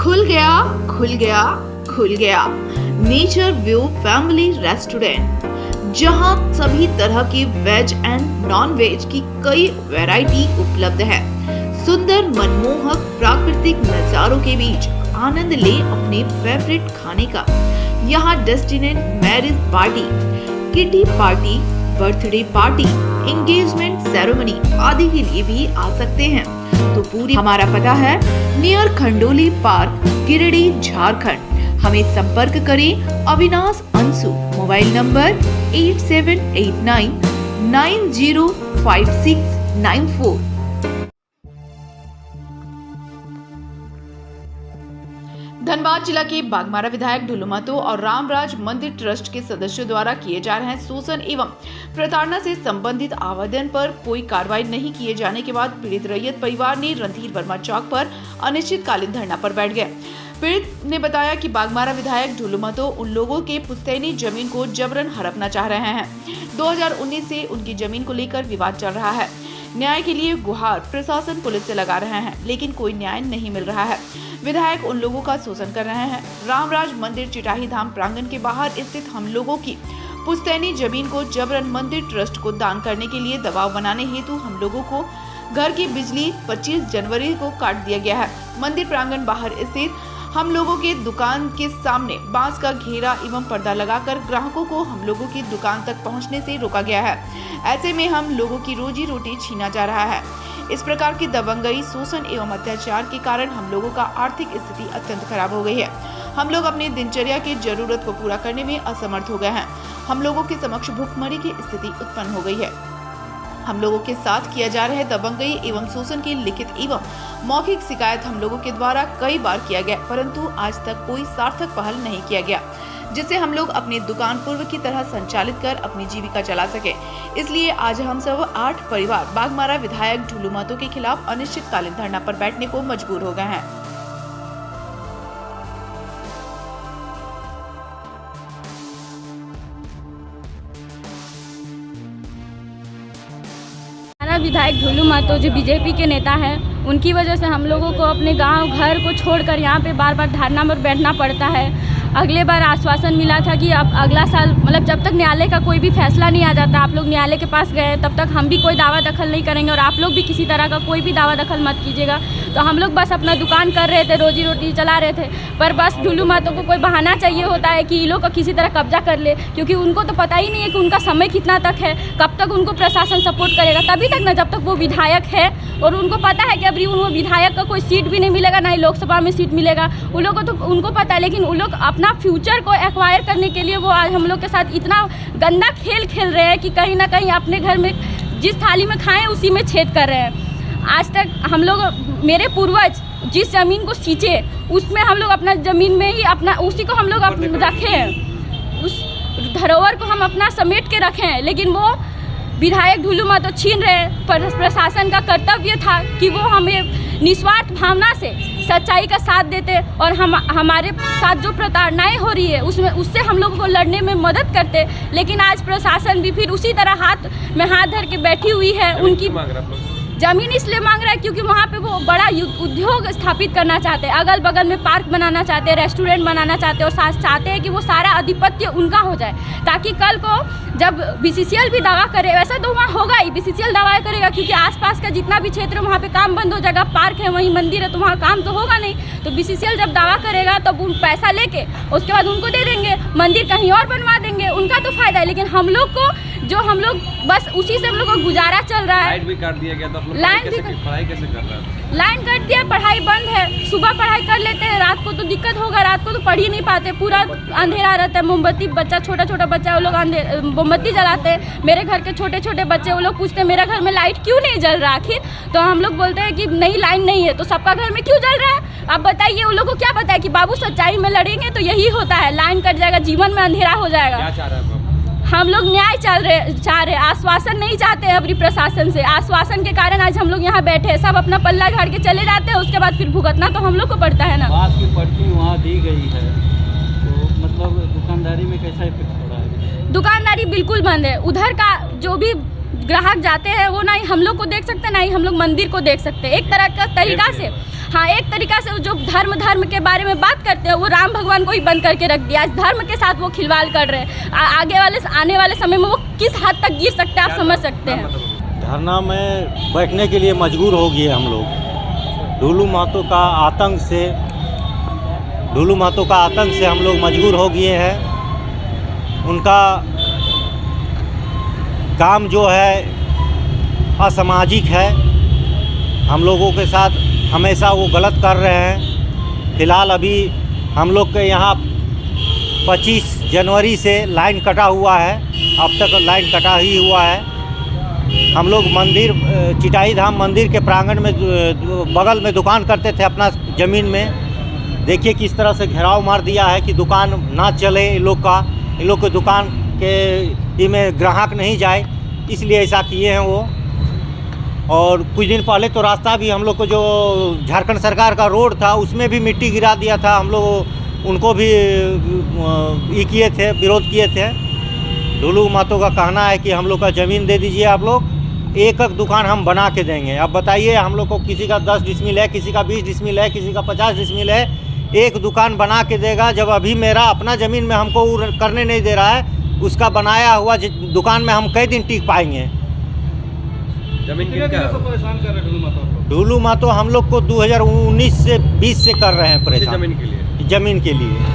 खुल गया खुल गया खुल गया नेचर व्यू फैमिली रेस्टोरेंट, जहां सभी तरह की वेज एंड नॉन वेज की कई वैरायटी उपलब्ध है। सुंदर मनमोहक प्राकृतिक नजारों के बीच आनंद ले अपने फेवरेट खाने का। यहाँ destination marriage party, kitty party, birthday party, engagement ceremony आदि के लिए भी आ सकते हैं। तो पूरी हमारा पता है नियर खंडोली पार्क, गिरिडीह, झारखंड। हमें संपर्क करें अविनाश अंशु, मोबाइल नंबर 8789 905694। धनबाद जिला के बागमारा विधायक ढुल्लू महतो और रामराज मंदिर ट्रस्ट के सदस्यों द्वारा किए जा रहे शोषण एवं प्रताड़ना से संबंधित आवेदन पर कोई कार्रवाई नहीं किए जाने के बाद पीड़ित रैयत परिवार ने रणधीर वर्मा चौक पर अनिश्चितकालीन धरना पर बैठ गए। पीड़ित ने बताया कि बागमारा विधायक ढुल्लू महतो उन लोगों के पुश्तैनी जमीन को जबरन हड़पना चाह रहे हैं। 2019 से उनकी जमीन को लेकर विवाद चल रहा है। न्याय के लिए गुहार प्रशासन पुलिस से लगा रहे हैं, लेकिन कोई न्याय नहीं मिल रहा है। विधायक उन लोगों का शोषण कर रहे हैं। रामराज मंदिर चिटाही धाम प्रांगण के बाहर स्थित हम लोगों की पुश्तैनी जमीन को जबरन मंदिर ट्रस्ट को दान करने के लिए दबाव बनाने हेतु हम लोगों को घर की बिजली 25 जनवरी को काट दिया गया है। मंदिर प्रांगण बाहर स्थित हम लोगों के दुकान के सामने बांस का घेरा एवं पर्दा लगाकर ग्राहकों को हम लोगों की दुकान तक पहुंचने से रोका गया है। ऐसे में हम लोगों की रोजी रोटी छीना जा रहा है। इस प्रकार की दबंगई, शोषण एवं अत्याचार के कारण हम लोगों का आर्थिक स्थिति अत्यंत खराब हो गई है। हम लोग अपनी दिनचर्या की जरूरत को पूरा करने में असमर्थ हो गए हैं। हम लोगों के समक्ष भूखमरी की स्थिति उत्पन्न हो गई है। हम लोगों के साथ किया जा रहे दबंगई एवं शोषण की लिखित एवं मौखिक शिकायत हम लोगों के द्वारा कई बार किया गया, परंतु आज तक कोई सार्थक पहल नहीं किया गया, जिससे हम लोग अपनी दुकान पूर्व की तरह संचालित कर अपनी जीविका चला सके। इसलिए आज हम सब 8 परिवार बागमारा विधायक ढुल्लू महतो के खिलाफ अनिश्चितकालीन धरना पर बैठने को मजबूर हो गए हैं। विधायक ढुल्लू महतो जो बीजेपी के नेता हैं, उनकी वजह से हम लोगों को अपने गांव घर को छोड़कर यहाँ पे बार बार धरना पर बैठना पड़ता है। अगले बार आश्वासन मिला था कि अब अगला साल मतलब जब तक न्यायालय का कोई भी फैसला नहीं आ जाता, आप लोग न्यायालय के पास गए तब तक हम भी कोई दावा दखल नहीं करेंगे और आप लोग भी किसी तरह का कोई भी दावा दखल मत कीजिएगा। तो हम लोग बस अपना दुकान कर रहे थे, रोजी रोटी चला रहे थे, पर बस ढुल्लू महतो को कोई बहाना चाहिए होता है कि ये लोग को किसी तरह कब्जा कर ले, क्योंकि उनको तो पता ही नहीं है कि उनका समय कितना तक है, कब तक उनको प्रशासन सपोर्ट करेगा। तभी तक ना जब तक वो विधायक है, और उनको पता है कि अभी वो विधायक का कोई सीट भी नहीं मिलेगा, ना ही लोकसभा में सीट मिलेगा। उन लोगों को तो उनको पता है, लेकिन उन लोग अपना फ्यूचर को एक्वायर करने के लिए वो आज हम लोग के साथ इतना गंदा खेल खेल रहे हैं कि कहीं ना कहीं अपने घर में जिस थाली में खाएं उसी में छेद कर रहे हैं। आज तक हम लोग, मेरे पूर्वज जिस ज़मीन को सींचे उसमें हम लोग अपना ज़मीन में ही अपना उसी को हम लोग रखे हैं, उस धरोहर को हम अपना समेट के रखे हैं, लेकिन वो विधायक ढुल्लू महतो छीन रहे हैं। प्रशासन का कर्तव्य था कि वो हमें निस्वार्थ भावना से सच्चाई का साथ देते और हमारे साथ जो प्रताड़नाएं हो रही है उससे हम लोगों को लड़ने में मदद करते। लेकिन आज प्रशासन भी फिर उसी तरह हाथ में हाथ धर के बैठी हुई है। उनकी जमीन इसलिए मांग रहा है क्योंकि वहाँ पे वो बड़ा उद्योग स्थापित करना चाहते हैं, अगल बगल में पार्क बनाना चाहते हैं, रेस्टोरेंट बनाना चाहते हैं, और चाहते हैं कि वो सारा आधिपत्य उनका हो जाए, ताकि कल को जब बीसीसीएल भी दावा करे, वैसा तो वहाँ होगा ही, बीसीसीएल दावा करेगा क्योंकि आसपास का जितना भी क्षेत्र है वहाँ पे काम बंद हो जाएगा। पार्क है, वहीं मंदिर है, तो वहाँ काम तो होगा नहीं। तो बीसीसीएल जब दावा करेगा तब उन पैसा लेके उसके बाद उनको दे देंगे, मंदिर कहीं और बनवा देंगे, उनका तो फायदा है। लेकिन हम लोग को हम लोग बस उसी से हम लोग को गुजारा चल रहा है। लाइट भी काट दिया गया, तो लाइन भी पढ़ाई कैसे कर रहा है? लाइन कट दिया, पढ़ाई बंद है। सुबह पढ़ाई कर लेते हैं, रात को तो दिक्कत होगा, रात को तो पढ़ ही नहीं पाते, पूरा अंधेरा रहता है। मोमबत्ती, बच्चा छोटा छोटा बच्चा, वो लोग मोमबत्ती जलाते हैं। मेरे घर के छोटे छोटे बच्चे, वो लोग पूछते हैं मेरा घर में लाइट क्यों नहीं जल रहा आखिर? तो हम लोग बोलते हैं कि नहीं, लाइन नहीं है, तो सबका घर में क्यों जल रहा है? अब बताइए, उन लोगों को क्या पता है कि बाबू सच्चाई में लड़ेंगे तो यही होता है, लाइन कट जाएगा, जीवन में अंधेरा हो जाएगा। क्या चाह रहा है? हम लोग न्याय चाह रहे, आश्वासन नहीं चाहते हैं अपनी प्रशासन से। आश्वासन के कारण आज हम लोग यहाँ बैठे हैं, सब अपना पल्ला झाड़ के चले जाते हैं, उसके बाद फिर भुगतना तो हम लोग को पड़ता है ना। बांस की पट्टी वहाँ दी गई है, तो मतलब दुकानदारी में कैसा इफेक्ट हो रहा है? दुकानदारी बिल्कुल बंद है। उधर का जो भी ग्राहक जाते हैं वो ना ही हम लोग को देख सकते हैं ना ही हम लोग मंदिर को देख सकते हैं। एक तरह का तरीका से हाँ, एक तरीका से जो धर्म के बारे में बात करते हैं वो राम भगवान को ही बंद करके रख दिया। धर्म के साथ वो खिलवाड़ कर रहे हैं। आने वाले समय में वो किस हद तक गिर सकते हैं आप समझ सकते हैं। धरना में बैठने के लिए मजबूर हो गए हम लोग। ढुलू महतो का आतंक से हम लोग मजबूर हो गए हैं। उनका काम जो है असामाजिक है, हम लोगों के साथ हमेशा वो गलत कर रहे हैं। फ़िलहाल अभी हम लोग के यहाँ 25 जनवरी से लाइन कटा हुआ है, अब तक लाइन कटा ही हुआ है। हम लोग मंदिर चिटाई धाम मंदिर के प्रांगण में बगल में दुकान करते थे अपना ज़मीन में। देखिए किस तरह से घेराव मार दिया है कि दुकान ना चले इन लोग के दुकान के में ग्राहक नहीं जाए, इसलिए ऐसा किए हैं वो। और कुछ दिन पहले तो रास्ता भी हम लोग को जो झारखंड सरकार का रोड था उसमें भी मिट्टी गिरा दिया था। हम लोग उनको भी किए थे, विरोध किए थे। ढुलू महतो का कहना है कि हम लोग का ज़मीन दे दीजिए, आप लोग एक दुकान हम बना के देंगे। अब बताइए, हम लोग को किसी का 10 डिसमिल है, किसी का 20 डिसमिल है, किसी का 50 डिसमिल है, एक दुकान बना के देगा। जब अभी मेरा अपना ज़मीन में हमको करने नहीं दे रहा है, उसका बनाया हुआ दुकान में हम कई दिन टिक पाएंगे। जमीन किन का परेशान कर रहे ढुलू महतो हम लोग को 2019 से 20 से कर रहे हैं परेशान जमीन के लिए। ज़मीन के लिए।